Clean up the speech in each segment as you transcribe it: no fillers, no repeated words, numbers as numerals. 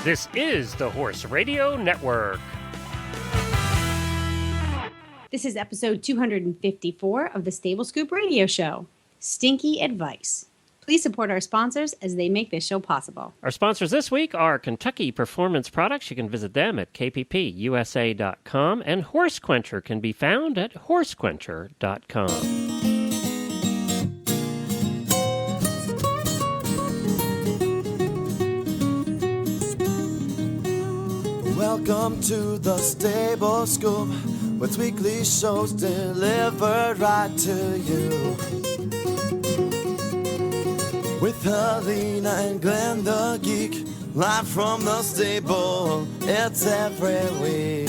This is the Horse Radio Network. This is episode 254 of the Stable Scoop Radio Show, Stinky Advice. Please support our sponsors as they make this show possible. Our sponsors this week are Kentucky Performance Products. You can visit them at kppusa.com, and Horse Quencher can be found at horsequencher.com. Welcome to the Stable Scoop, with weekly shows delivered right to you. With Helena and Glenn the Geek, live from the stable, it's every week.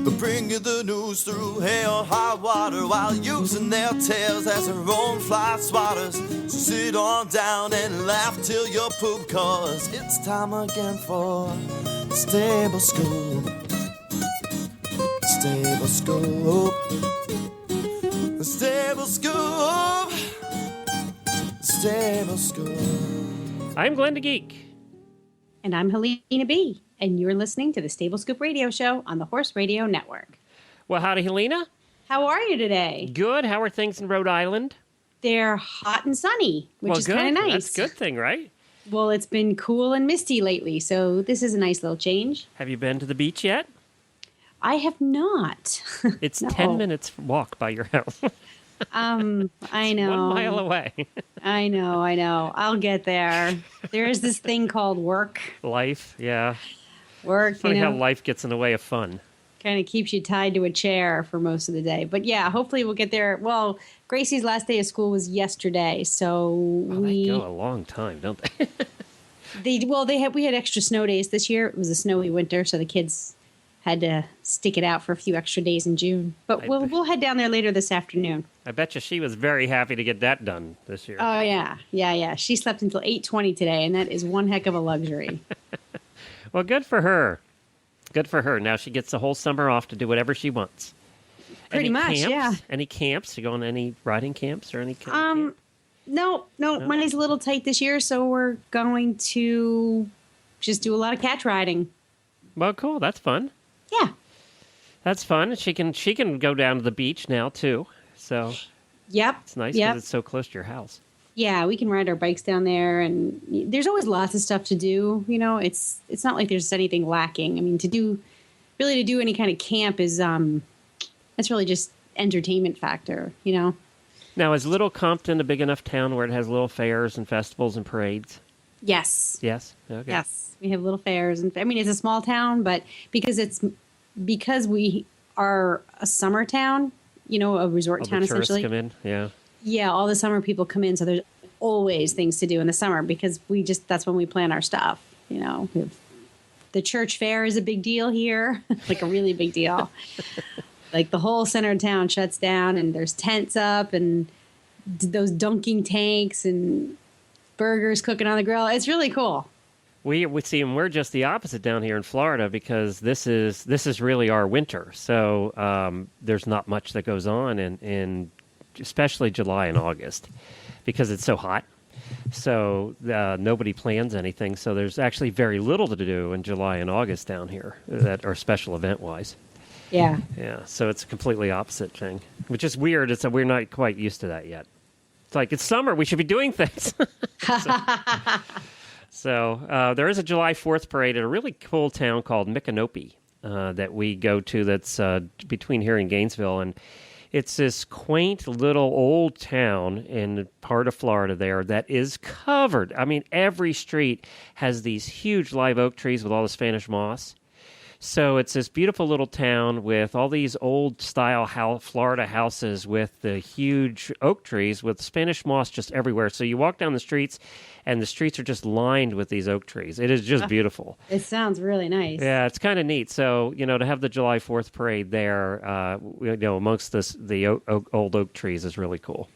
They bring you the news through hail or high water, while using their tails as their own fly swatters. So sit on down and laugh till you poop, cause it's time again for the Stable Scoop. Stable Scoop. The Stable Scoop. Stable Scoop. I'm Glenn the Geek. And I'm Helena B. And you're listening to the Stable Scoop Radio Show on the Horse Radio Network. Well, howdy, Helena. How are you today? Good. How are things in Rhode Island? They're hot and sunny, which is kind of nice. That's a good thing, right? Well, it's been cool and misty lately, so this is a nice little change. Have you been to the beach yet? I have not. It's No. 10 minutes walk by your house. I know. 1 mile away. I know. I'll get there. There is this thing called work. Life, yeah. Work, Funny you how know, life gets in the way of fun. kind of keeps you tied to a chair for most of the day. But yeah, hopefully we'll get there. Well, Gracie's last day of school was yesterday, so They go a long time, don't they? we had extra snow days this year. It was a snowy winter, so the kids had to stick it out for a few extra days in June. But we'll head down there later this afternoon. I bet you she was very happy to get that done this year. Oh yeah. She slept until 8:20 today, and that is one heck of a luxury. Well, good for her. Good for her. Now she gets the whole summer off to do whatever she wants. Pretty much, camps? yeah. Any camps? You go on any riding camps or any camp? No, money's a little tight this year, so we're going to just do a lot of catch riding. Well, cool. That's fun. Yeah. That's fun. She can go down to the beach now, too. So Yep. it's nice because it's so close to your house. Yeah, we can ride our bikes down there, and there's always lots of stuff to do. You know, it's not like there's anything lacking. I mean, to do any kind of camp is that's really just entertainment factor. You know. Now, is Little Compton a big enough town where it has little fairs and festivals and parades? Yes. Yes. Okay. Yes, we have little fairs, and I mean it's a small town, but because we are a summer town, you know, a resort town The tourists essentially. come in. Yeah. Yeah, all the summer people come in, so there's always things to do in the summer because that's when we plan our stuff. You know, the church fair is a big deal here, like a really big deal. Like the whole center of town shuts down, and there's tents up, and those dunking tanks, and burgers cooking on the grill. It's really cool. We see, and we're just the opposite down here in Florida because this is really our winter. So there's not much that goes on in especially July and August because it's so hot. So nobody plans anything. So there's actually very little to do in July and August down here that are special event wise. Yeah. Yeah. So it's a completely opposite thing, which is weird. We're not quite used to that yet. It's like it's summer. We should be doing things. So there is a July 4th parade at a really cool town called Micanopy that we go to that's between here and Gainesville. And it's this quaint little old town in part of Florida there that is covered. I mean, every street has these huge live oak trees with all the Spanish moss. So it's this beautiful little town with all these old-style Florida houses with the huge oak trees with Spanish moss just everywhere. So you walk down the streets, and the streets are just lined with these oak trees. It is just beautiful. It sounds really nice. Yeah, it's kind of neat. So, you know, to have the July 4th parade there, amongst the old oak trees is really cool.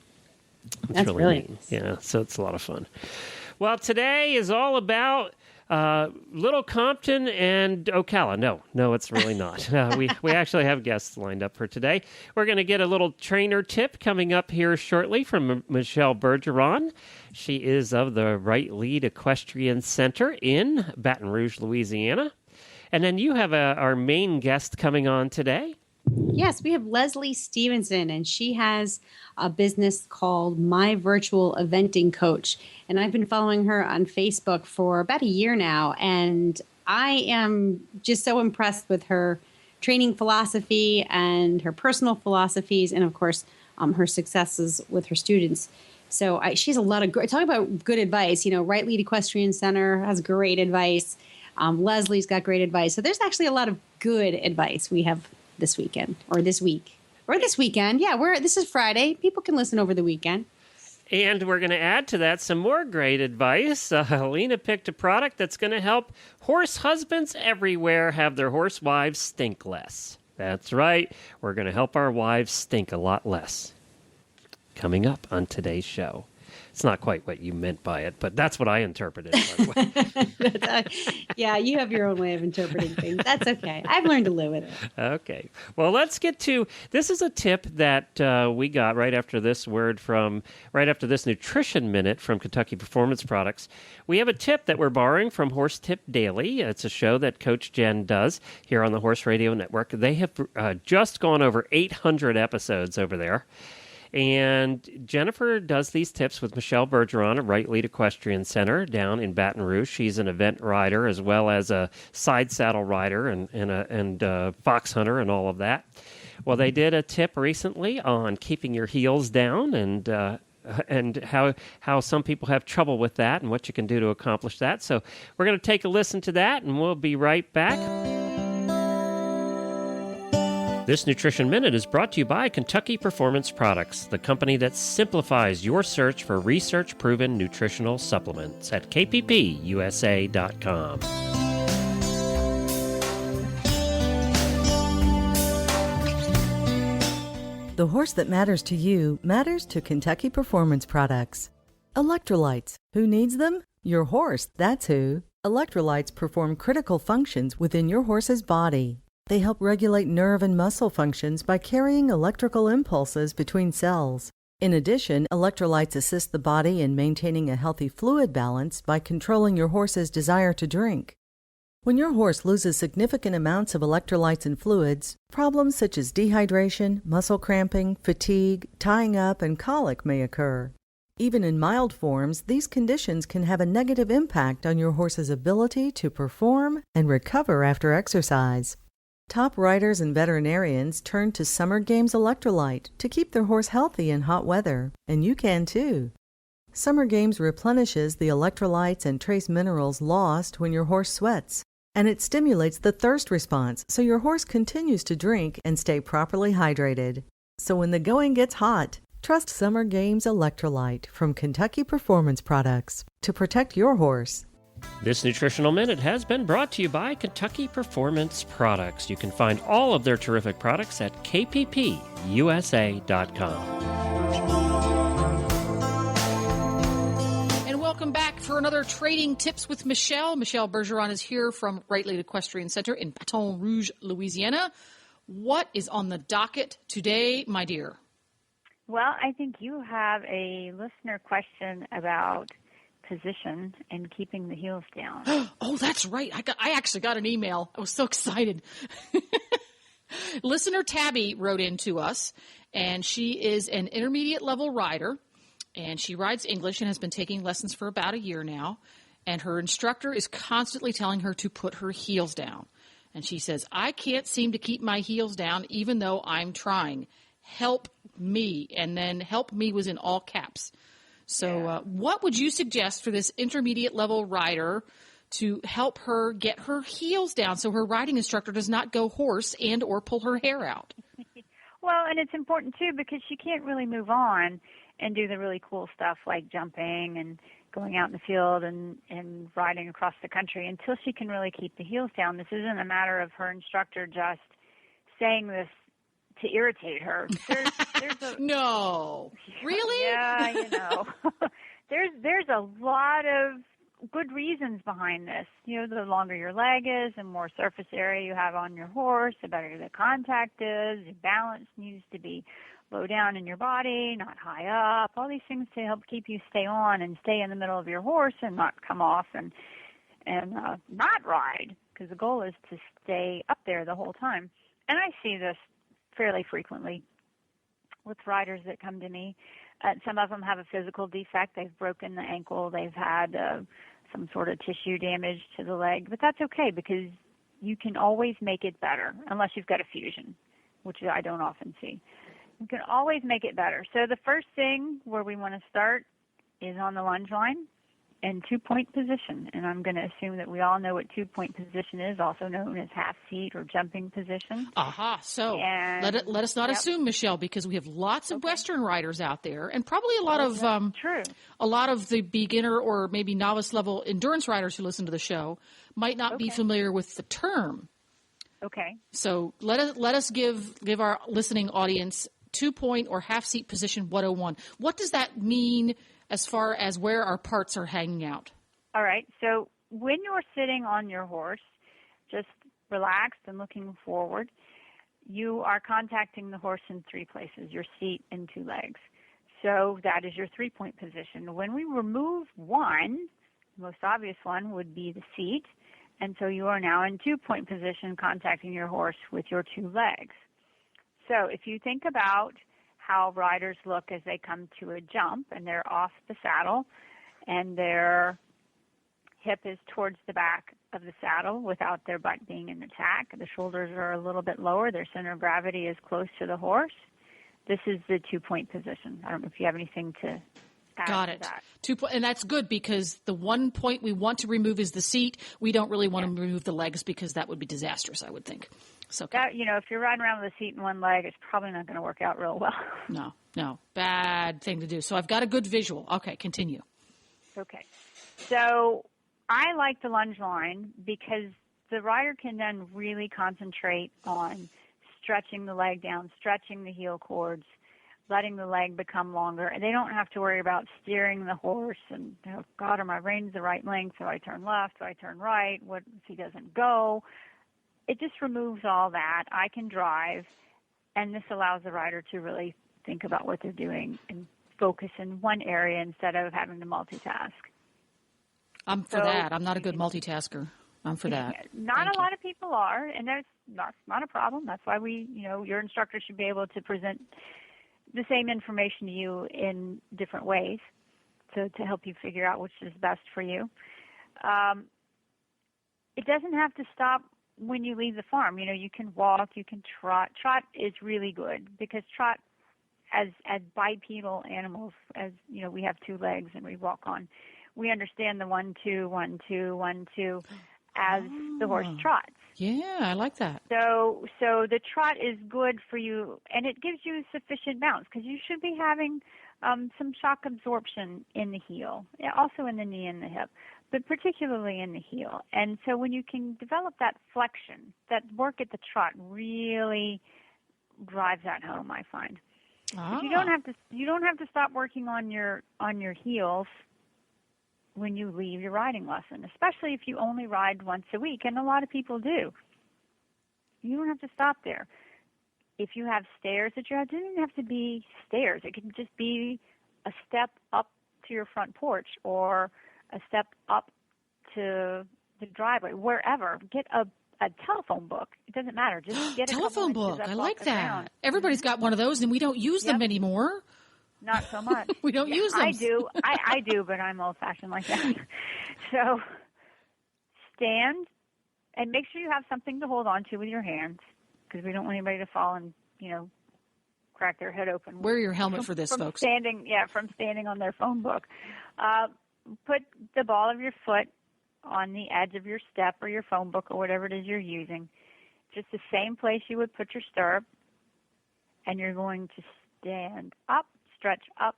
It's That's really neat. nice. Yeah, so it's a lot of fun. Well, today is all about Little Compton and Ocala. No, it's really not. We actually have guests lined up for today. We're going to get a little trainer tip coming up here shortly from Michelle Bergeron. She is of the Right Lead Equestrian Center in Baton Rouge, Louisiana. And then you have our main guest coming on today. Yes, we have Leslie Stevenson, and she has a business called My Virtual Eventing Coach. And I've been following her on Facebook for about a year now, and I am just so impressed with her training philosophy and her personal philosophies, and of course, her successes with her students. So she has a lot of great, talk about good advice. Right Lead Equestrian Center has great advice. Leslie's got great advice. So there's actually a lot of good advice we have this weekend or this week or this weekend. Yeah, this is Friday. People can listen over the weekend. And we're going to add to that some more great advice. Helena picked a product that's going to help horse husbands everywhere have their horse wives stink less. That's right. We're going to help our wives stink a lot less. Coming up on today's show. It's not quite what you meant by it, but that's what I interpreted. By the way. Yeah, you have your own way of interpreting things. That's okay. I've learned to live with it. Okay. Well, let's get to, this is a tip that we got right after this Nutrition Minute from Kentucky Performance Products. We have a tip that we're borrowing from Horse Tip Daily. It's a show that Coach Jen does here on the Horse Radio Network. They have just gone over 800 episodes over there. And Jennifer does these tips with Michelle Bergeron at Right Lead Equestrian Center down in Baton Rouge. She's an event rider as well as a side saddle rider and fox hunter and all of that. Well, they did a tip recently on keeping your heels down and how some people have trouble with that and what you can do to accomplish that. So we're going to take a listen to that, and we'll be right back. This Nutrition Minute is brought to you by Kentucky Performance Products, the company that simplifies your search for research-proven nutritional supplements at kppusa.com. The horse that matters to you matters to Kentucky Performance Products. Electrolytes. Who needs them? Your horse, that's who. Electrolytes perform critical functions within your horse's body. They help regulate nerve and muscle functions by carrying electrical impulses between cells. In addition, electrolytes assist the body in maintaining a healthy fluid balance by controlling your horse's desire to drink. When your horse loses significant amounts of electrolytes and fluids, problems such as dehydration, muscle cramping, fatigue, tying up, and colic may occur. Even in mild forms, these conditions can have a negative impact on your horse's ability to perform and recover after exercise. Top riders and veterinarians turn to Summer Games Electrolyte to keep their horse healthy in hot weather, and you can too. Summer Games replenishes the electrolytes and trace minerals lost when your horse sweats, and it stimulates the thirst response so your horse continues to drink and stay properly hydrated. So when the going gets hot, trust Summer Games Electrolyte from Kentucky Performance Products to protect your horse. This Nutritional Minute has been brought to you by Kentucky Performance Products. You can find all of their terrific products at kppusa.com. And welcome back for another Trading Tips with Michelle. Michelle Bergeron is here from Right Lead Equestrian Center in Baton Rouge, Louisiana. What is on the docket today, my dear? Well, I think you have a listener question about position and keeping the heels down. Oh, that's right. I actually got an email. I was so excited. Listener Tabby wrote in to us, and she is an intermediate level rider, and she rides English and has been taking lessons for about a year now, and her instructor is constantly telling her to put her heels down. And she says, I can't seem to keep my heels down even though I'm trying. Help me. And then help me was in all caps. So what would you suggest for this intermediate level rider to help her get her heels down so her riding instructor does not go hoarse and or pull her hair out? Well, and it's important, too, because she can't really move on and do the really cool stuff like jumping and going out in the field and riding across the country until she can really keep the heels down. This isn't a matter of her instructor just saying this to irritate her. No. Really? Yeah, you know. There's a lot of good reasons behind this. The longer your leg is, the more surface area you have on your horse, the better the contact is. Your balance needs to be low down in your body, not high up. All these things to help keep you stay on and stay in the middle of your horse and not come off and not ride, because the goal is to stay up there the whole time. And I see this fairly frequently with riders that come to me. Some of them have a physical defect. They've broken the ankle. They've had some sort of tissue damage to the leg. But that's okay, because you can always make it better, unless you've got a fusion, which I don't often see. You can always make it better. So the first thing where we want to start is on the lunge line and 2-point position. And I'm going to assume that we all know what 2-point position is, also known as half seat or jumping position. Aha. So And- let us not yep. assume, Michelle, because we have lots of Western riders out there, and probably a lot of True. a lot of the beginner or maybe novice level endurance riders who listen to the show might not be familiar with the term. Okay. So let us give our listening audience 2-point or half seat position 101. What does that mean as far as where our parts are hanging out? All right. So when you're sitting on your horse, just relaxed and looking forward, you are contacting the horse in 3 places, your seat and 2 legs. So that is your 3-point position. When we remove one, the most obvious one would be the seat. And so you are now in 2-point position, contacting your horse with your 2 legs. So if you think about how riders look as they come to a jump and they're off the saddle and their hip is towards the back of the saddle without their butt being in the tack, the shoulders are a little bit lower, their center of gravity is close to the horse. This is the 2-point position. I don't know if you have anything to add Got to it. that. And that's good, because the one point we want to remove is the seat. We don't really want to remove the legs, because that would be disastrous, I would think. So That, if you're riding around with a seat in one leg, it's probably not going to work out real well. No, bad thing to do. So I've got a good visual. Okay, continue. Okay. So I like the lunge line because the rider can then really concentrate on stretching the leg down, stretching the heel cords, letting the leg become longer. And they don't have to worry about steering the horse and, oh, God, are my reins the right length? Do I turn left? Do I turn right? What if he doesn't go? It just removes all that. I can drive, and this allows the rider to really think about what they're doing and focus in one area instead of having to multitask. I'm for that. I'm not a good multitasker. I'm for that. Not a lot of people are, and that's not a problem. That's why your instructor should be able to present the same information to you in different ways to help you figure out which is best for you. It doesn't have to stop when you leave the farm. You can walk, you can trot. Trot is really good because trot, as bipedal animals, as we have 2 legs and we walk on. We understand the 1, 2, 1, 2, 1, 2 as the horse trots. Yeah, I like that. So the trot is good for you, and it gives you sufficient bounce because you should be having some shock absorption in the heel, also in the knee and the hip, but particularly in the heel. And so when you can develop that flexion, that work at the trot really drives that home, I find. Ah. You don't have to stop working on your heels when you leave your riding lesson, especially if you only ride once a week, and a lot of people do. You don't have to stop there. If you have stairs that you have, it doesn't have to be stairs. It can just be a step up to your front porch or a step up to the driveway, wherever. Get a telephone book. It doesn't matter. Just get a telephone book. I like that. Everybody's got one of those, and we don't use them anymore. Not so much. We don't use them. I do. I do, but I'm old-fashioned like that. So stand and make sure you have something to hold on to with your hands because we don't want anybody to fall and, crack their head open. Wear your helmet for this, from folks. From standing on their phone book. Put the ball of your foot on the edge of your step or your phone book or whatever it is you're using. Just the same place you would put your stirrup. And you're going to stand up, stretch up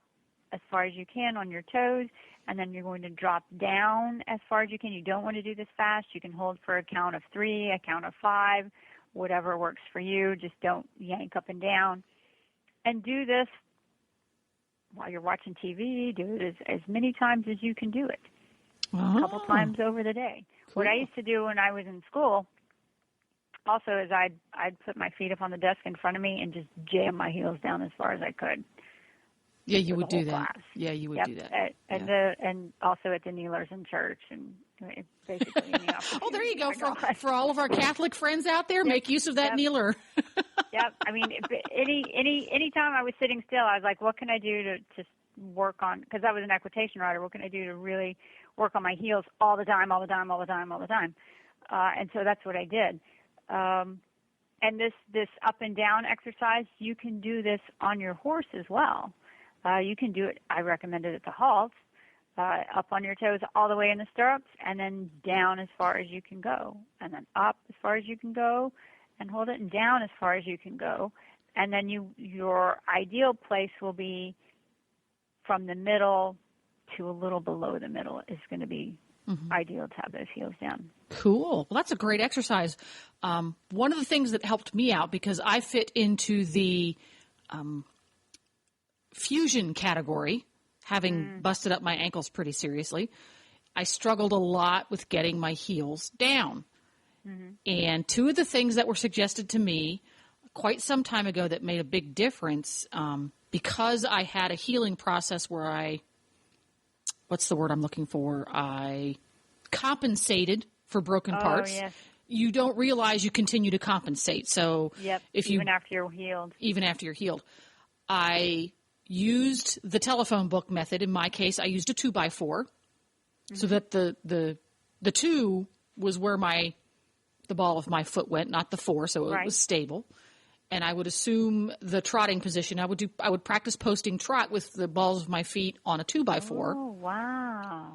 as far as you can on your toes, and then you're going to drop down as far as you can. You don't want to do this fast. You can hold for a count of 3, a count of 5, whatever works for you. Just don't yank up and down. And do this while you're watching TV. Do it as many times as you can do it. a couple times over the day. Cool. What I used to do when I was in school also is I'd put my feet up on the desk in front of me and just jam my heels down as far as I could. Yeah, you for would the do whole that. class. Yeah, you would Yep. do that. And also at the kneelers in church and basically any Oh, there you go. opportunity. For all of our Catholic friends out there, make use of that Yep. kneeler. Yep. I mean, any time I was sitting still, I was like, what can I do to just work on, because I was an equitation rider, what can I do to really work on my heels all the time. And so that's what I did. And this up and down exercise, you can do this on your horse as well. You can do it, I recommend it at the halt, up on your toes all the way in the stirrups, and then down as far as you can go, and then up as far as you can go, and hold it, and down as far as you can go. And then your ideal place will be from the middle to a little below the middle is going to be ideal to have those heels down. Cool. Well, that's a great exercise. One of the things that helped me out, because I fit into the fusion category, having busted up my ankles pretty seriously, I struggled a lot with getting my heels down. And two of the things that were suggested to me quite some time ago that made a big difference, because I had a healing process where what's the word I'm looking for? I compensated for broken parts. Yes. You don't realize you continue to compensate. So even after you're healed. Even after you're healed. I used the telephone book method. In my case, I used a 2x4 so that the 2 was where the ball of my foot went, not the 4, so it was stable. And I would assume the trotting position. I would practice posting trot with the balls of my feet on a 2x4. Oh, wow.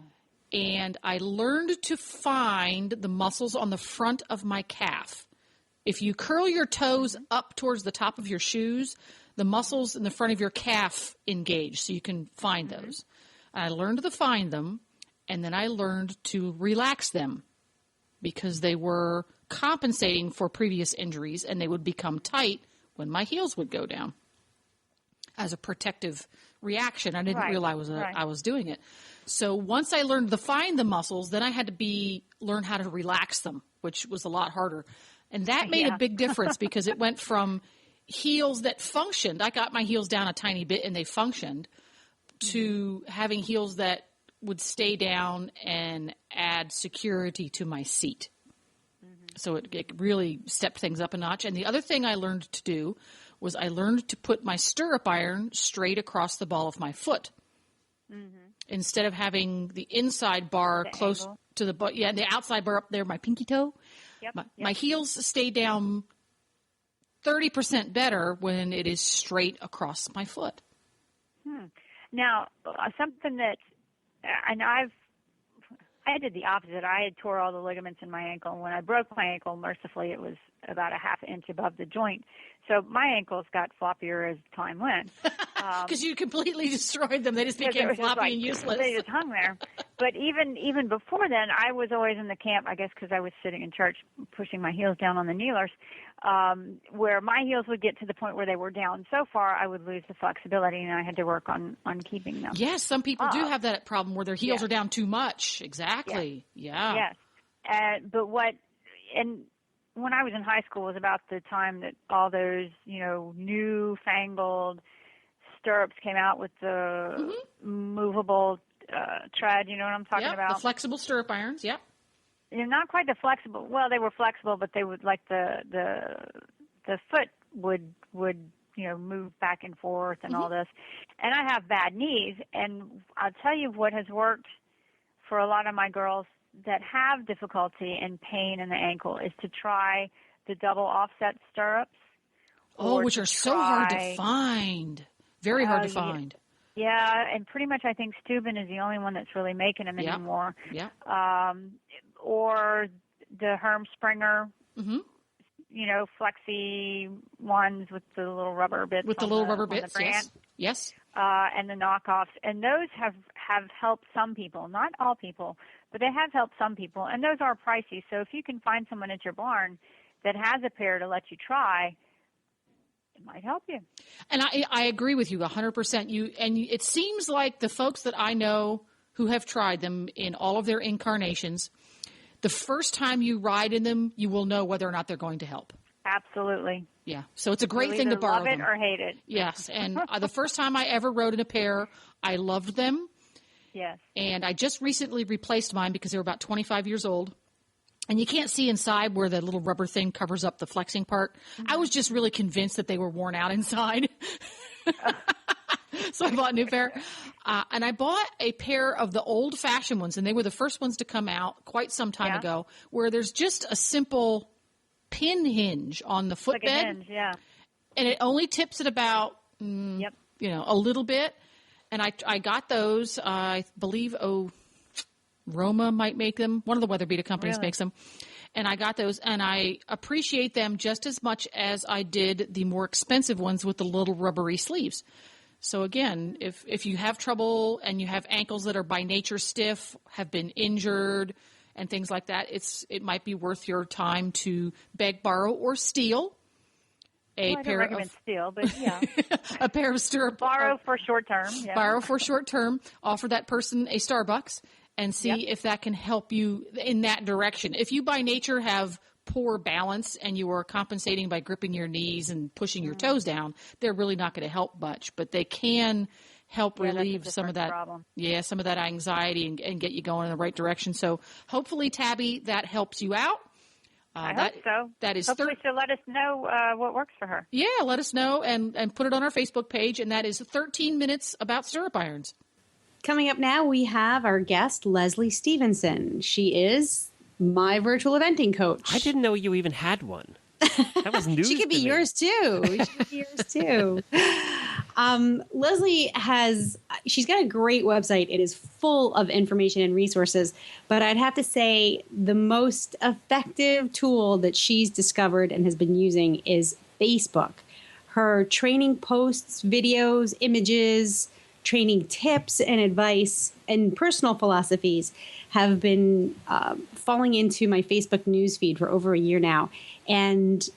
And I learned to find the muscles on the front of my calf. If you curl your toes up towards the top of your shoes, the muscles in the front of your calf engage, so you can find those. And I learned to find them, and then I learned to relax them because they were compensating for previous injuries, and they would become tight when my heels would go down as a protective reaction. I didn't realize I was doing it. So once I learned to find the muscles, then I had to learn how to relax them, which was a lot harder. And that made a big difference because it went from heels that functioned. I got my heels down a tiny bit and they functioned, to having heels that would stay down and add security to my seat. So it really stepped things up a notch. And the other thing I learned to do was I learned to put my stirrup iron straight across the ball of my foot. Instead of having the inside bar close angle to the butt. Yeah, and the outside bar up there, my pinky toe. My heels stay down 30% better when it is straight across my foot. Now, something that, and I did the opposite. I had tore all the ligaments in my ankle. And when I broke my ankle, mercifully, it was about a half inch above the joint. So my ankles got floppier as time went. Because you completely destroyed them. They just became floppy and useless. They just hung there. But even before then, I was always in the camp, I guess because I was sitting in church pushing my heels down on the kneelers, where my heels would get to the point where they were down so far I would lose the flexibility, and I had to work on keeping them. Yes, some people do have that problem where their heels are down too much. Exactly. Yes. But when I was in high school was about the time that all those, newfangled stirrups came out with the movable tread. You know what I'm talking about? The flexible stirrup irons. Yep. Not quite the flexible. Well, they were flexible, but they would the foot would move back and forth and all this. And I have bad knees, and I'll tell you what has worked for a lot of my girls that have difficulty and pain in the ankle is to try the double offset stirrups. Which are so hard to find. Very hard to find. Yeah, and pretty much I think Steuben is the only one that's really making them anymore. Yeah. Or the Hermspringer, flexi ones with the little rubber bits. With the little rubber bits, yes. And the knockoffs. And those have helped some people, not all people, but they have helped some people. And those are pricey. So if you can find someone at your barn that has a pair to let you try, it might help you. And I agree with you 100%. And it seems like the folks that I know who have tried them in all of their incarnations. The first time you ride in them, you will know whether or not they're going to help. Absolutely. Yeah, so it's a great You'll thing to either borrow love it them. or hate it. Yes, and the first time I ever rode in a pair, I loved them. Yes. And I just recently replaced mine because they were about 25 years old. And you can't see inside where the little rubber thing covers up the flexing part. Mm-hmm. I was just really convinced that they were worn out inside. So I bought a new pair. And I bought a pair of the old-fashioned ones, and they were the first ones to come out quite some time ago, where there's just a simple pin hinge on the footbed. Like a hinge, yeah. And it only tips it about, a little bit. And I got those, I believe, Roma might make them. One of the Weather Beta companies makes them. And I got those, and I appreciate them just as much as I did the more expensive ones with the little rubbery sleeves. So again, if you have trouble and you have ankles that are by nature stiff, have been injured, and things like that, it might be worth your time to beg, borrow, or steal a I pair don't recommend steal, but yeah. a pair of stirrup. Borrow for short term. Yeah. Borrow for short term. Offer that person a Starbucks and see if that can help you in that direction. If you by nature have poor balance and you are compensating by gripping your knees and pushing your toes down, they're really not going to help much, but they can help relieve some of that problem. Some of that anxiety and get you going in the right direction. So hopefully, Tabby, that helps you out. I hope so. That is hopefully she'll let us know what works for her. Yeah, let us know and put it on our Facebook page, and that is 13 minutes about stirrup irons. Coming up now, we have our guest, Leslie Stevenson. She is my virtual eventing coach. I didn't know you even had one. That was news. She could be to me. yours too. She could be yours too. Leslie she's got a great website. It is full of information and resources, but I'd have to say the most effective tool that she's discovered and has been using is Facebook. Her training posts, videos, images, training tips and advice and personal philosophies have been falling into my Facebook newsfeed for over a year now. And,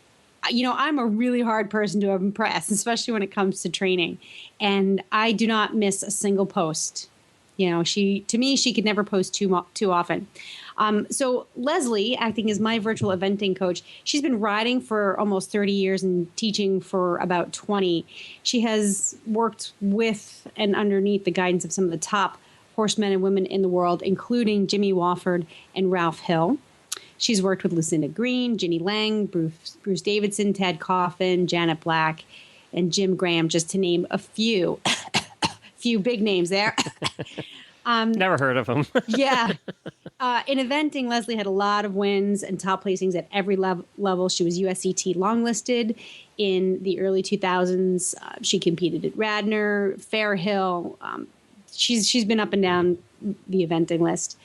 I'm a really hard person to impress, especially when it comes to training. And I do not miss a single post. She could never post too often. So Leslie, acting as my virtual eventing coach, she's been riding for almost 30 years and teaching for about 20. She has worked with and underneath the guidance of some of the top horsemen and women in the world, including Jimmy Wofford and Ralph Hill. She's worked with Lucinda Green, Ginny Lang, Bruce Davidson, Ted Coffin, Janet Black, and Jim Graham, just to name a few. Few big names there. Never heard of them. Yeah. In eventing, Leslie had a lot of wins and top placings at every level. She was USCT longlisted in the early 2000s. She competed at Radnor, Fairhill. She's been up and down the eventing list.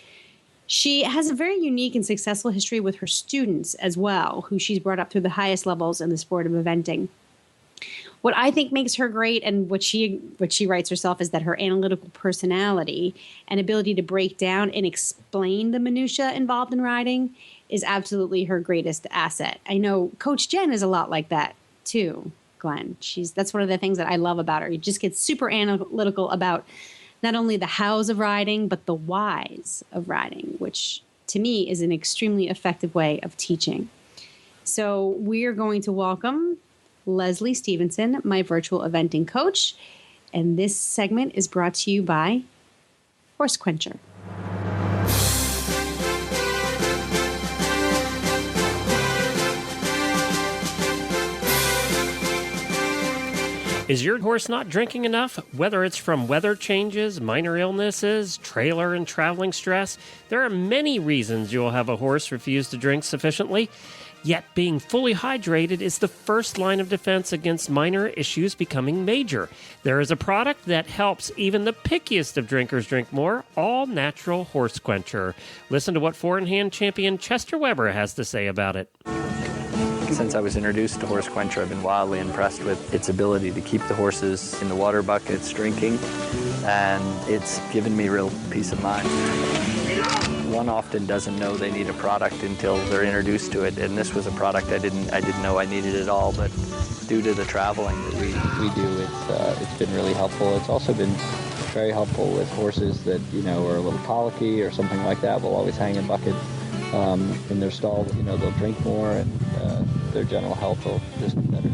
She has a very unique and successful history with her students as well, who she's brought up through the highest levels in the sport of eventing. What I think makes her great, and what she writes herself, is that her analytical personality and ability to break down and explain the minutia involved in riding is absolutely her greatest asset. I know Coach Jen is a lot like that too, Glenn. That's one of the things that I love about her. She just gets super analytical about not only the hows of riding, but the whys of riding, which to me is an extremely effective way of teaching. So we're going to welcome Leslie Stevenson, my virtual eventing coach. And this segment is brought to you by Horse Quencher. Is your horse not drinking enough? Whether it's from weather changes, minor illnesses, trailer and traveling stress, there are many reasons you'll have a horse refuse to drink sufficiently. Yet being fully hydrated is the first line of defense against minor issues becoming major. There is a product that helps even the pickiest of drinkers drink more, All Natural Horse Quencher. Listen to what four-in-hand champion Chester Weber has to say about it. Since I was introduced to Horse Quencher, I've been wildly impressed with its ability to keep the horses in the water buckets drinking, and it's given me real peace of mind. One often doesn't know they need a product until they're introduced to it, and this was a product I didn't know I needed at all, but due to the traveling that we do, it's been really helpful. It's also been very helpful with horses that, are a little colicky or something like that. Will always hang a bucket in their stall. They'll drink more, and their general health will just be better.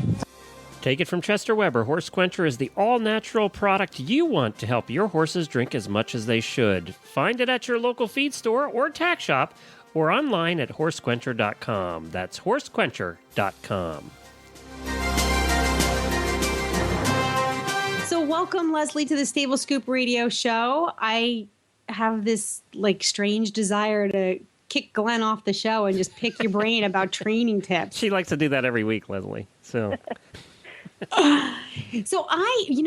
Take it from Chester Weber, Horse Quencher is the all-natural product you want to help your horses drink as much as they should. Find it at your local feed store or tack shop, or online at horsequencher.com. That's horsequencher.com. So welcome, Leslie, to the Stable Scoop Radio Show. I have this strange desire to kick Glenn off the show and just pick your brain about training tips. She likes to do that every week, Leslie. So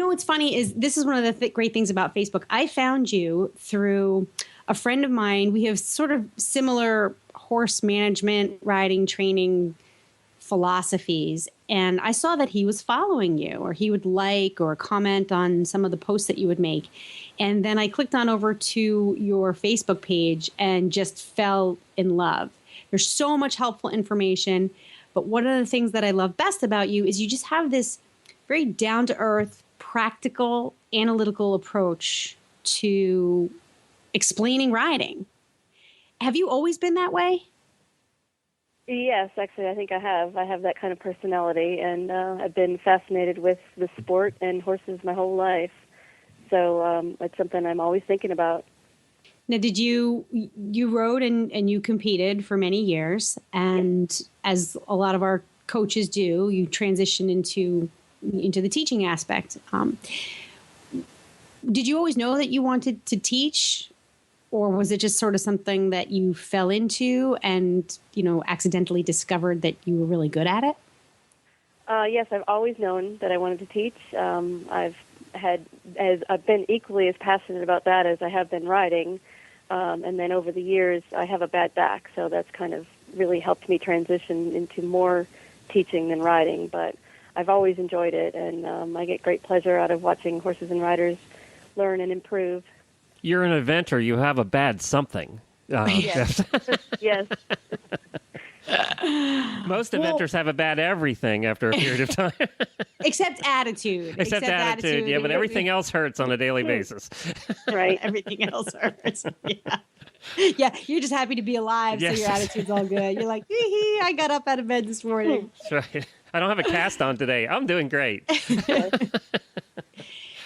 what's funny is this is one of the great things about Facebook. I found you through a friend of mine. We have sort of similar horse management, riding, training philosophies. And I saw that he was following you, or he would like or comment on some of the posts that you would make. And then I clicked on over to your Facebook page and just fell in love. There's so much helpful information. But one of the things that I love best about you is you just have this very down-to-earth, practical, analytical approach to explaining riding. Have you always been that way? Yes, actually, I think I have. I have that kind of personality, and I've been fascinated with the sport and horses my whole life. So it's something I'm always thinking about. Now, did you rode and you competed for many years, and as a lot of our coaches do, you transition into the teaching aspect. Did you always know that you wanted to teach, or was it just sort of something that you fell into and, accidentally discovered that you were really good at it? Yes, I've always known that I wanted to teach. I've been equally as passionate about that as I have been riding. And then over the years, I have a bad back, so that's kind of really helped me transition into more teaching than riding. But I've always enjoyed it, and I get great pleasure out of watching horses and riders learn and improve. You're an eventer. You have a bad something. Yes. Yes. Most inventors have a bad everything after a period of time. Except attitude. Except attitude, yeah, but everything else hurts on a daily basis. Right, everything else hurts. Yeah. Yeah, you're just happy to be alive, yes. So your attitude's all good. You're like, hee, I got up out of bed this morning. That's right. I don't have a cast on today. I'm doing great.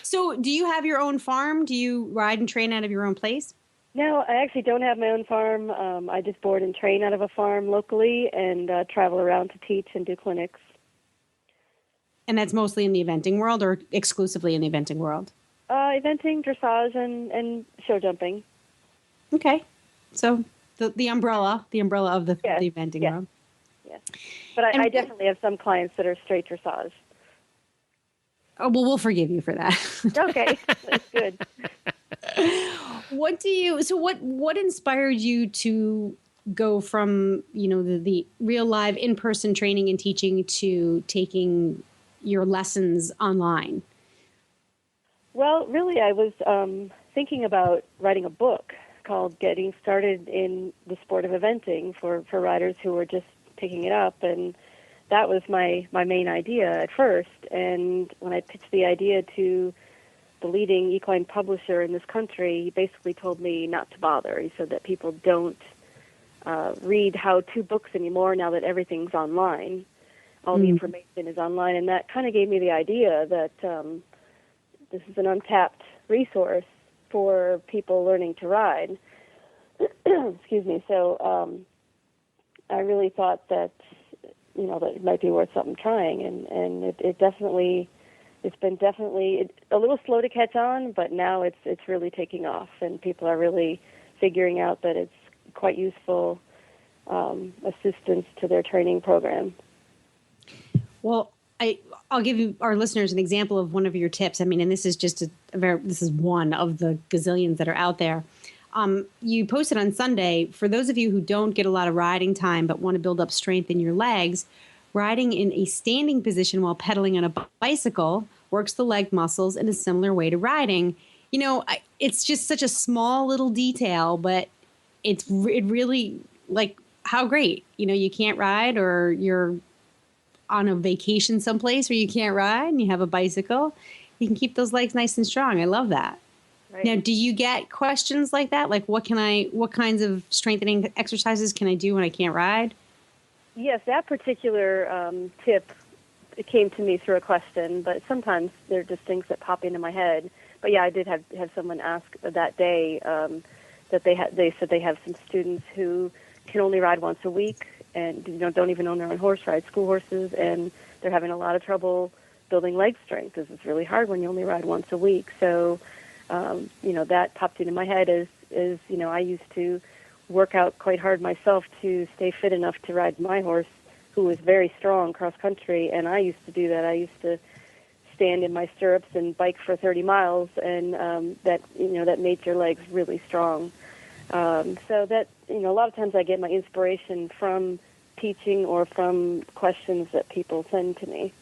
So do you have your own farm? Do you ride and train out of your own place? No, I actually don't have my own farm. I just board and train out of a farm locally and travel around to teach and do clinics. And that's mostly in the eventing world or exclusively in the eventing world? Eventing, dressage, and show jumping. Okay. So the umbrella of the eventing world. Yes. But I definitely have some clients that are straight dressage. Oh, well, we'll forgive you for that. Okay. That's good. What inspired you to go from, the real live in-person training and teaching to taking your lessons online? Well, really, I was thinking about writing a book called Getting Started in the Sport of Eventing for riders who were just picking it up, and that was my main idea at first. And when I pitched the idea to the leading equine publisher in this country, he basically told me not to bother. He said that people don't read how-to books anymore now that everything's online. All the information is online, and that kind of gave me the idea that this is an untapped resource for people learning to ride. Excuse me. So I really thought that that it might be worth something trying, and it's been definitely a little slow to catch on, but now it's really taking off, and people are really figuring out that it's quite useful assistance to their training program. Well, I'll give you our listeners an example of one of your tips. I mean, and this is just this is one of the gazillions that are out there. You posted on Sunday, for those of you who don't get a lot of riding time but want to build up strength in your legs, riding in a standing position while pedaling on a bicycle works the leg muscles in a similar way to riding. It's just such a small little detail, but it really, like, how great. You can't ride, or you're on a vacation someplace where you can't ride and you have a bicycle. You can keep those legs nice and strong. I love that. Right. Now, do you get questions like that? Like, what kinds of strengthening exercises can I do when I can't ride? Yes, that particular tip, it came to me through a question, but sometimes they're just things that pop into my head. But yeah, I did have someone ask that day that they said they have some students who can only ride once a week and don't even own their own horse, ride school horses, and they're having a lot of trouble building leg strength because it's really hard when you only ride once a week. So that popped into my head as I used to work out quite hard myself to stay fit enough to ride my horse, who was very strong cross country, and I used to do that. I used to stand in my stirrups and bike for 30 miles, and that made your legs really strong. So that a lot of times I get my inspiration from teaching or from questions that people send to me.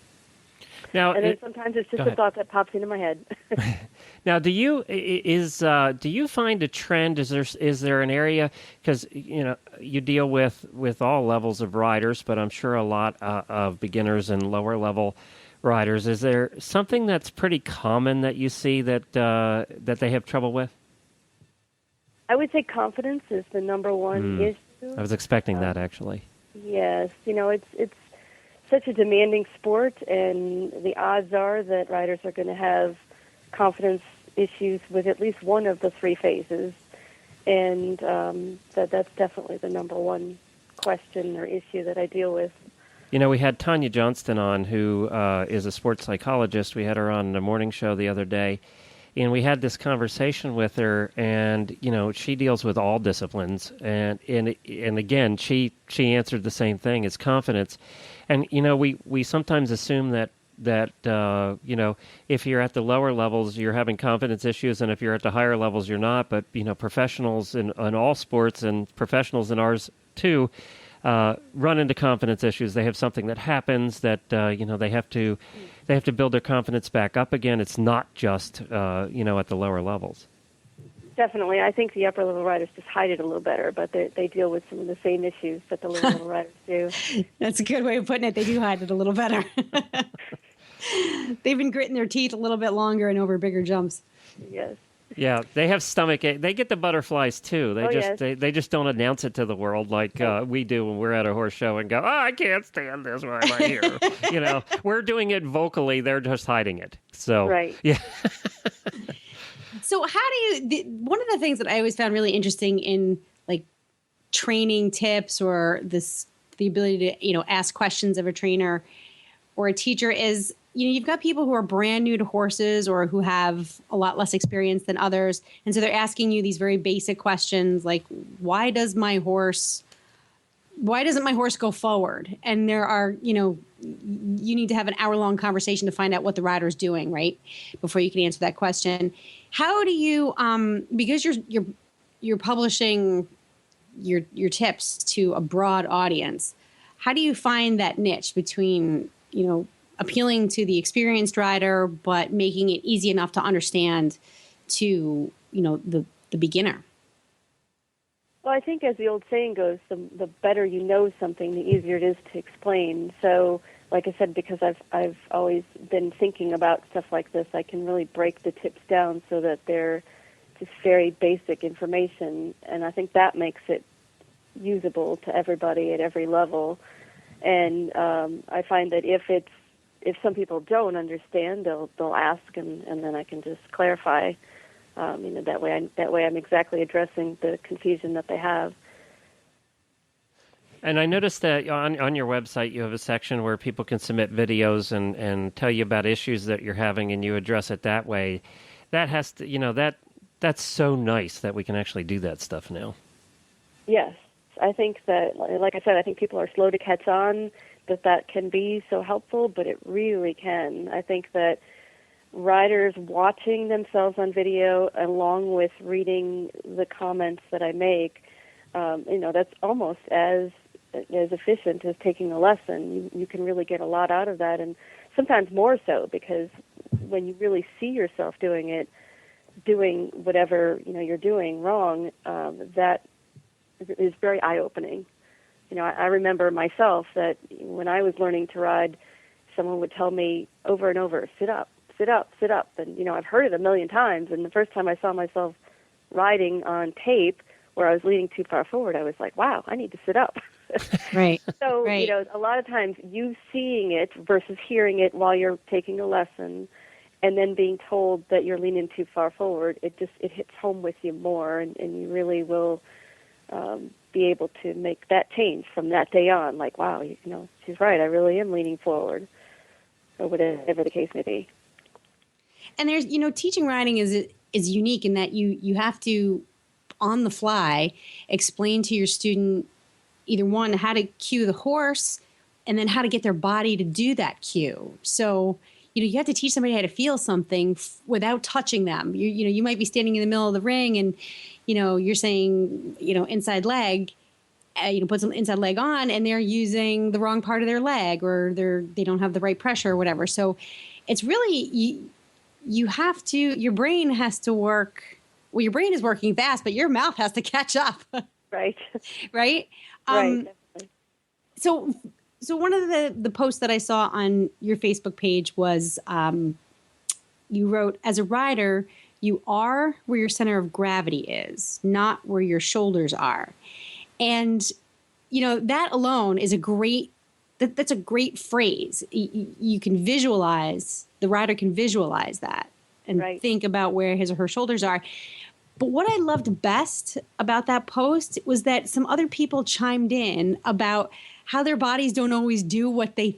Now, and then sometimes it's just a thought that pops into my head. Now, do you find a trend? Is there an area, because you deal with all levels of riders, but I'm sure a lot of beginners and lower level riders. Is there something that's pretty common that you see that they have trouble with? I would say confidence is the number one issue. I was expecting that, actually. Yes, it's such a demanding sport, and the odds are that riders are going to have confidence issues with at least one of the three phases, and that's definitely the number one question or issue that I deal with. We had Tanya Johnston on, who is a sports psychologist. We had her on the morning show the other day, and we had this conversation with her, and she deals with all disciplines, and again she answered the same thing: it's confidence. And we sometimes assume that if you're at the lower levels you're having confidence issues, and if you're at the higher levels you're not. But professionals in all sports, and professionals in ours too, run into confidence issues. They have something that happens that they have to build their confidence back up again. It's not just at the lower levels. Definitely. I think the upper level riders just hide it a little better, but they deal with some of the same issues that the lower level riders do. That's a good way of putting it. They do hide it a little better. They've been gritting their teeth a little bit longer and over bigger jumps. Yes. Yeah, they have stomach ache. They get the butterflies too. They just don't announce it to the world like we do when we're at a horse show and go, "Oh, I can't stand this right here." We're doing it vocally. They're just hiding it. So right. Yeah. So how do you? One of the things that I always found really interesting in like training tips or the ability to ask questions of a trainer or a teacher is. You've got people who are brand new to horses or who have a lot less experience than others. And so they're asking you these very basic questions like, why doesn't my horse go forward? And there are, you need to have an hour-long conversation to find out what the rider's doing, right? Before you can answer that question. How do you, because you're publishing your tips to a broad audience, how do you find that niche between, appealing to the experienced rider, but making it easy enough to understand to, the beginner? Well, I think as the old saying goes, the better you know something, the easier it is to explain. So, like I said, because I've always been thinking about stuff like this, I can really break the tips down so that they're just very basic information, and I think that makes it usable to everybody at every level. And I find that if some people don't understand, they'll ask, and then I can just clarify. That way I'm exactly addressing the confusion that they have. And I noticed that on your website you have a section where people can submit videos and tell you about issues that you're having, and you address it that way. That has to, that's so nice that we can actually do that stuff now. Yes, I think that, like I said, I think people are slow to catch on that can be so helpful, but it really can. I think that riders watching themselves on video along with reading the comments that I make, that's almost as efficient as taking a lesson. You can really get a lot out of that, and sometimes more so, because when you really see yourself doing whatever you're doing wrong, that is very eye-opening. I remember myself that when I was learning to ride, someone would tell me over and over, sit up, sit up, sit up. And, I've heard it a million times. And the first time I saw myself riding on tape where I was leaning too far forward, I was like, wow, I need to sit up. Right. So, right. A lot of times you seeing it versus hearing it while you're taking a lesson and then being told that you're leaning too far forward, it hits home with you more, and you really will be able to make that change from that day on. Like, wow, she's right, I really am leaning forward, or whatever the case may be. And there's, teaching riding is unique in that you have to, on the fly, explain to your student either one, how to cue the horse, and then how to get their body to do that cue. So, you have to teach somebody how to feel something without touching them. You might be standing in the middle of the ring and, you're saying, inside leg, put some inside leg on, and they're using the wrong part of their leg, or they don't have the right pressure or whatever. So it's really, you have to, your brain has to work. Well, your brain is working fast, but your mouth has to catch up. Right. Right. Right. So one of the posts that I saw on your Facebook page was you wrote, as a rider, you are where your center of gravity is, not where your shoulders are. And, that alone is that's a great phrase. You can visualize, the rider can visualize that and right. think about where his or her shoulders are. But what I loved best about that post was that some other people chimed in about how their bodies don't always do what they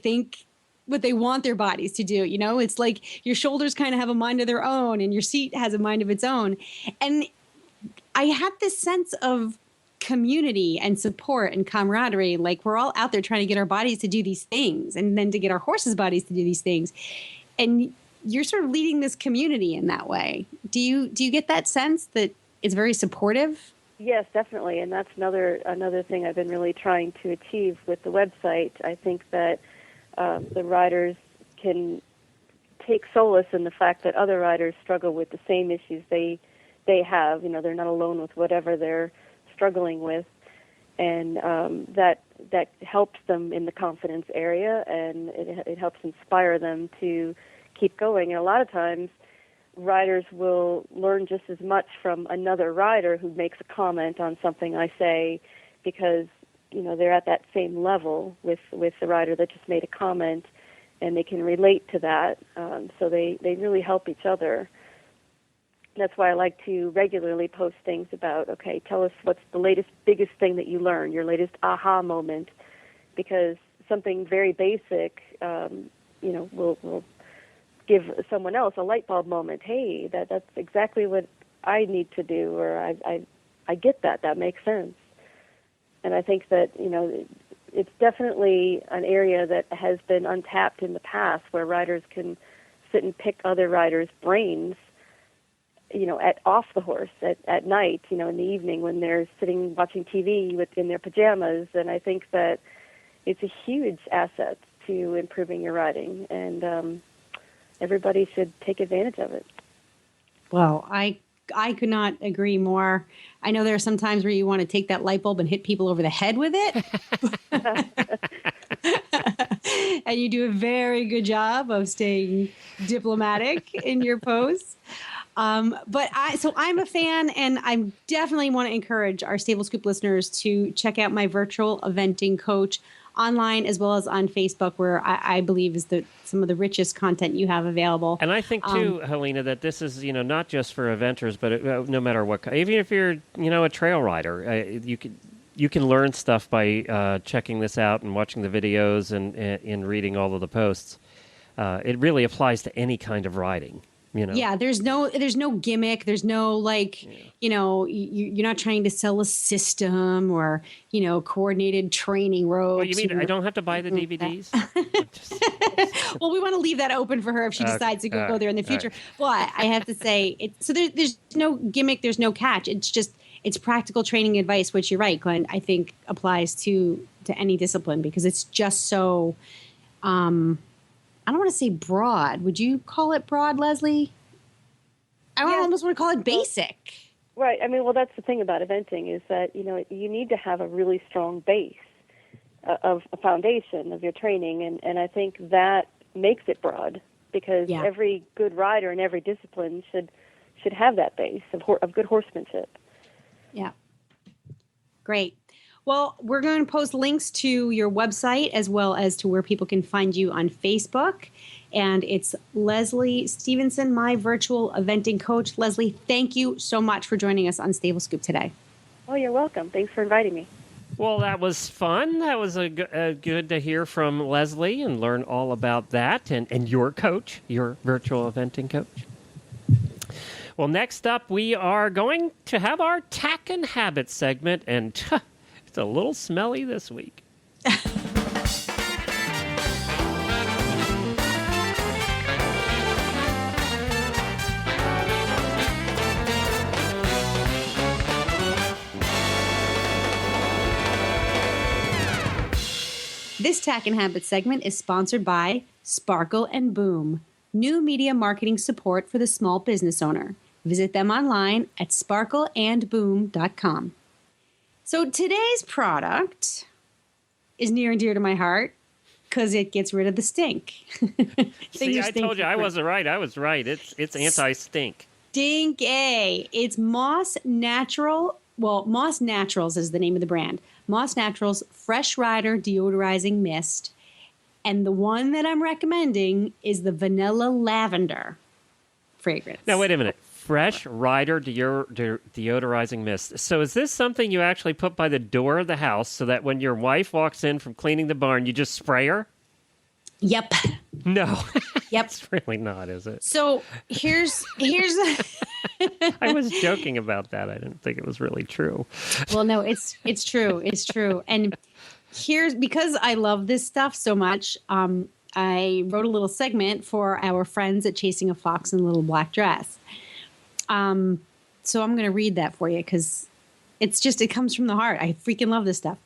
want their bodies to do. It's like your shoulders kind of have a mind of their own and your seat has a mind of its own. And I had this sense of community and support and camaraderie. Like, we're all out there trying to get our bodies to do these things, and then to get our horses' bodies to do these things. And you're sort of leading this community in that way. Do you get that sense that it's very supportive? Yes, definitely, and that's another thing I've been really trying to achieve with the website. I think that the riders can take solace in the fact that other riders struggle with the same issues they have. They're not alone with whatever they're struggling with, and that helps them in the confidence area, and it helps inspire them to keep going. And a lot of times riders will learn just as much from another rider who makes a comment on something I say, because they're at that same level with the rider that just made a comment, and they can relate to that. So they really help each other. That's why I like to regularly post things about, okay, tell us what's the biggest thing that you learned, your latest aha moment, because something very basic, will give someone else a light bulb moment. Hey, that's exactly what I need to do, or I get that. That makes sense. And I think that, it's definitely an area that has been untapped in the past, where riders can sit and pick other riders' brains, off the horse at night, in the evening when they're sitting watching TV in their pajamas. And I think that it's a huge asset to improving your riding, and everybody should take advantage of it. Well, I could not agree more. I know there are some times where you want to take that light bulb and hit people over the head with it. And you do a very good job of staying diplomatic in your posts. But I'm a fan, and I definitely want to encourage our Stable Scoop listeners to check out my virtual eventing coach online as well as on Facebook, where I believe is some of the richest content you have available. And I think too, Helena, that this is not just for eventers, but no matter what, even if you're a trail rider, you can learn stuff by checking this out and watching the videos and reading all of the posts. It really applies to any kind of riding. Yeah, there's no gimmick. There's no you're not trying to sell a system or, coordinated training ropes. Well, you mean I don't have to buy the DVDs? Well, we want to leave that open for her if she decides to go there in the future. Right. But I have to say, there's no gimmick. There's no catch. It's practical training advice, which you're right, Glenn, I think applies to any discipline, because it's just so, I don't want to say broad. Would you call it broad, Leslie? I almost want to call it basic. Right. I mean, well, that's the thing about eventing, is that, you need to have a really strong base of a foundation of your training. And I think that makes it broad, because Yeah. every good rider in every discipline should have that base of good horsemanship. Yeah. Great. Well, we're going to post links to your website as well as to where people can find you on Facebook. And it's Leslie Stevenson, my virtual eventing coach. Leslie, thank you so much for joining us on Stable Scoop today. Oh, you're welcome. Thanks for inviting me. Well, that was fun. That was good to hear from Leslie and learn all about that and your coach, your virtual eventing coach. Well, next up, we are going to have our Tack and Habit segment, and it's a little smelly this week. This Tack and Habit segment is sponsored by Sparkle and Boom, new media marketing support for the small business owner. Visit them online at sparkleandboom.com. So today's product is near and dear to my heart because it gets rid of the stink. See, I told you I wasn't right. I was right. It's anti-stink. Stinky. It's Moss Natural. Well, Moss Naturals is the name of the brand. Moss Naturals Fresh Rider Deodorizing Mist. And the one that I'm recommending is the Vanilla Lavender fragrance. Now, wait a minute. Fresh Rider Deodorizing Mist. So is this something you actually put by the door of the house so that when your wife walks in from cleaning the barn, you just spray her? Yep. No. Yep. It's really not, is it? So here's I was joking about that. I didn't think it was really true. Well, no, it's true. It's true. And here's because I love this stuff so much. I wrote a little segment for our friends at Chasing a Fox in a Little Black Dress. So I'm going to read that for you because it comes from the heart. I freaking love this stuff.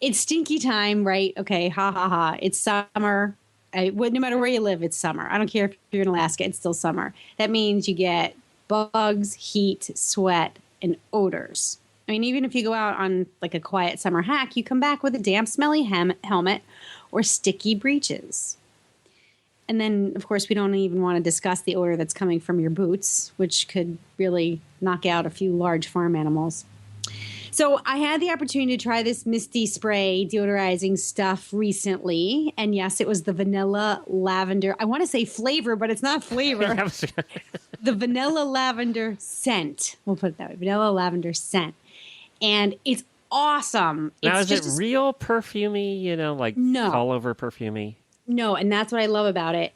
It's stinky time, right? Okay, ha ha ha. It's summer. No matter where you live, it's summer. I don't care if you're in Alaska, it's still summer. That means you get bugs, heat, sweat, and odors. I mean, even if you go out on like a quiet summer hack, you come back with a damp, smelly helmet or sticky breeches. And then, of course, we don't even want to discuss the odor that's coming from your boots, which could really knock out a few large farm animals. So I had the opportunity to try this misty spray deodorizing stuff recently. And yes, it was the vanilla lavender. I want to say flavor, but it's not flavor. The vanilla lavender scent. We'll put it that way. Vanilla lavender scent. And it's awesome. Now, is it real perfumey, like No. all over perfumey? No, and that's what I love about it.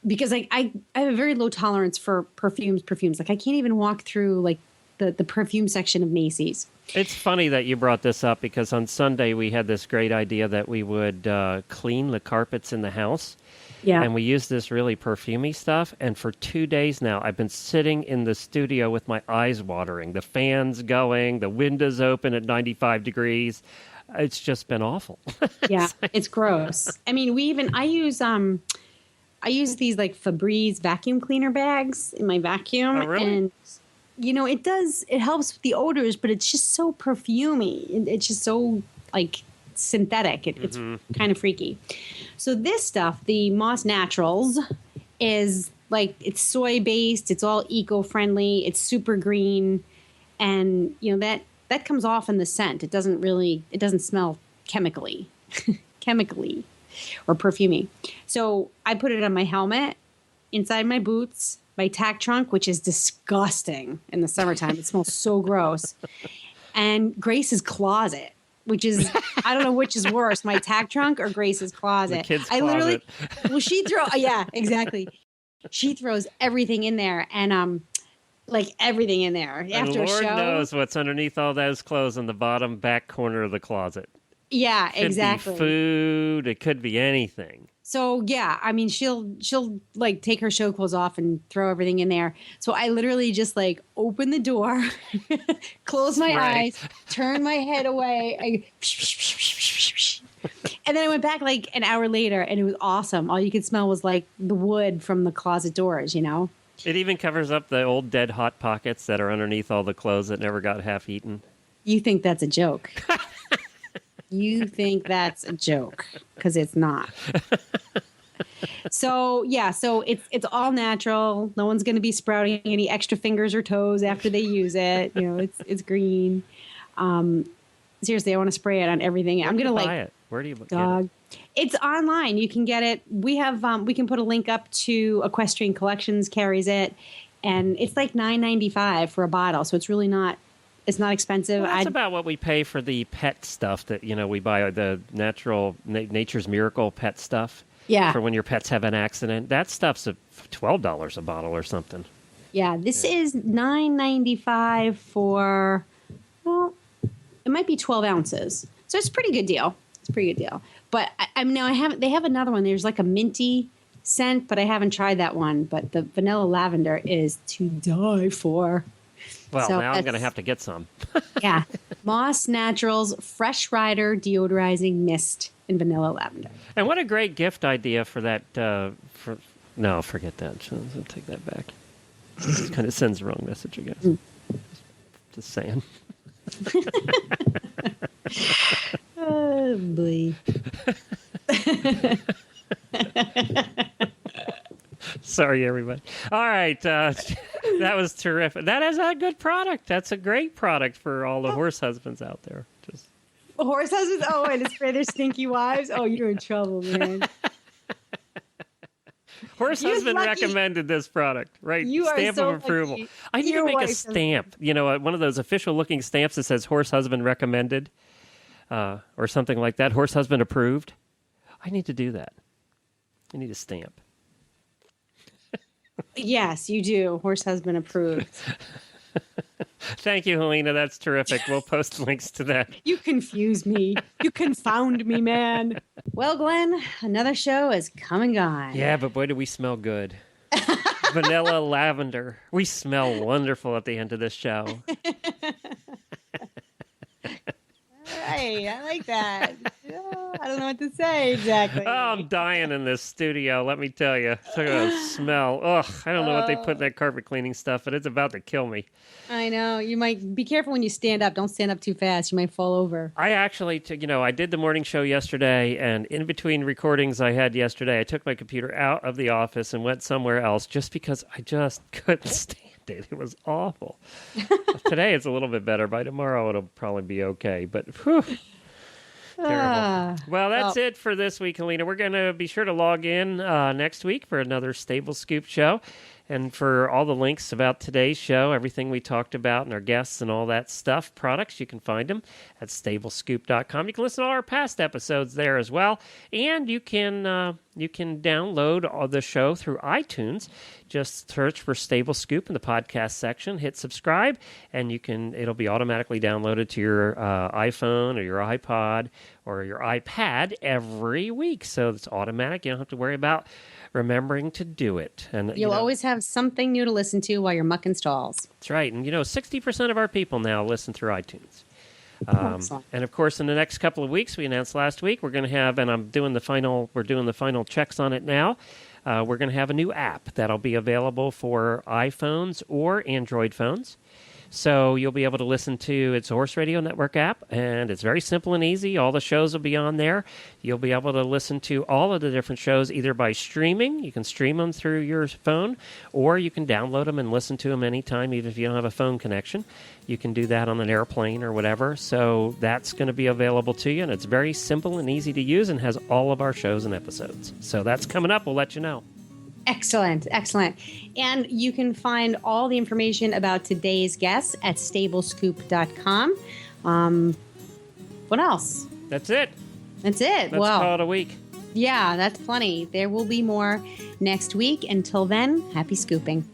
Because I have a very low tolerance for perfumes. Like I can't even walk through like the perfume section of Macy's. It's funny that you brought this up because on Sunday we had this great idea that we would clean the carpets in the house. Yeah. And we used this really perfumey stuff. And for 2 days now, I've been sitting in the studio with my eyes watering. The fan's going, the windows open at 95 degrees. It's just been awful. Yeah, it's gross. I mean, I use these like Febreze vacuum cleaner bags in my vacuum. Oh, really? And it helps with the odors, but it's just so perfumey. It's just so like synthetic. It's kind of freaky. So this stuff, the Moss Naturals, is like it's soy based. It's all eco-friendly. It's super green, and that comes off in the scent. It doesn't smell chemically or perfumey. So I put it on my helmet, inside my boots, my tack trunk, which is disgusting in the summertime. It smells so gross. And Grace's closet, which is, I don't know which is worse, my tack trunk or Grace's closet. The kid's closet. Yeah, exactly. She throws everything in there and, like everything in there. After and Lord a show, knows what's underneath all those clothes in the bottom back corner of the closet. Yeah, exactly. It could be food. It could be anything. So yeah, I mean, she'll like take her show clothes off and throw everything in there. So I literally just like open the door, close my eyes, turn my head away, and then I went back like an hour later, and it was awesome. All you could smell was like the wood from the closet doors, It even covers up the old dead Hot Pockets that are underneath all the clothes that never got half eaten. You think that's a joke? You think that's a joke because it's not. So it's all natural. No one's going to be sprouting any extra fingers or toes after they use it. It's green. Seriously, I want to spray it on everything. I'm going to buy it. Where do you get dog. it? It's online. You can get it. We have we can put a link up to Equestrian Collections carries it, and it's like $9.95 for a bottle. So it's really not. It's not expensive. Well, that's about what we pay for the pet stuff that we buy, the Nature's Miracle pet stuff. Yeah. For when your pets have an accident, that stuff's $12 a bottle or something. Yeah, this is $9.95 for. Well, it might be 12 ounces. So it's a pretty good deal. But they have another one. There's like a minty scent, but I haven't tried that one. But the vanilla lavender is to die for. Well, now I'm going to have to get some. Yeah. Moss Naturals Fresh Rider Deodorizing Mist in vanilla lavender. And what a great gift idea for that. No, forget that. I'll take that back. It kind of sends the wrong message, I guess. Just saying. Oh, boy. Sorry, everybody. All right. That was terrific. That is a good product. That's a great product for all the horse husbands out there. Just horse husbands? Oh, and it's for their stinky wives? Oh, you're in trouble, man. Horse husband recommended this product, right? You stamp are so of approval. lucky. I need to make a stamp. One of those official-looking stamps that says horse husband recommended or something like that. Horse husband approved. I need to do that. I need a stamp. Yes, you do. Horse husband approved. Thank you, Helena. That's terrific. We'll post links to that. You confuse me. You confound me, man. Well, Glenn, another show is come and gone. Yeah, but boy, do we smell good. Vanilla lavender. We smell wonderful at the end of this show. Hey, I like that. I don't know what to say exactly. Oh, I'm dying in this studio, let me tell you. Look at the smell. Ugh, I don't know what they put in that carpet cleaning stuff, but it's about to kill me. I know. You might be careful when you stand up. Don't stand up too fast. You might fall over. I actually, I did the morning show yesterday, and in between recordings I had yesterday, I took my computer out of the office and went somewhere else just because I just couldn't stand it. It was awful. Today it's a little bit better. By tomorrow it'll probably be okay, but whew. Terrible. Well, that's it for this week, Helena. We're going to be sure to log in next week for another Stable Scoop show. And for all the links about today's show, everything we talked about and our guests and all that stuff, products, you can find them at stablescoop.com. You can listen to all our past episodes there as well. And you can download all the show through iTunes. Just search for Stable Scoop in the podcast section, hit subscribe, and it'll be automatically downloaded to your iPhone or your iPod or your iPad every week. So it's automatic. You don't have to worry about remembering to do it. And You'll always have something new to listen to while you're mucking stalls. That's right. And 60% of our people now listen through iTunes. And of course, in the next couple of weeks, we announced last week, we're going to have, and we're doing the final checks on it now. We're going to have a new app that'll be available for iPhones or Android phones. So you'll be able to listen to its Horse Radio Network app, and it's very simple and easy. All the shows will be on there. You'll be able to listen to all of the different shows either by streaming. You can stream them through your phone, or you can download them and listen to them anytime, even if you don't have a phone connection. You can do that on an airplane or whatever. So that's going to be available to you, and it's very simple and easy to use and has all of our shows and episodes. So that's coming up. We'll let you know. Excellent. And you can find all the information about today's guests at stablescoop.com. What else? That's it. Let's call it a week. Yeah, that's plenty. There will be more next week. Until then, happy scooping.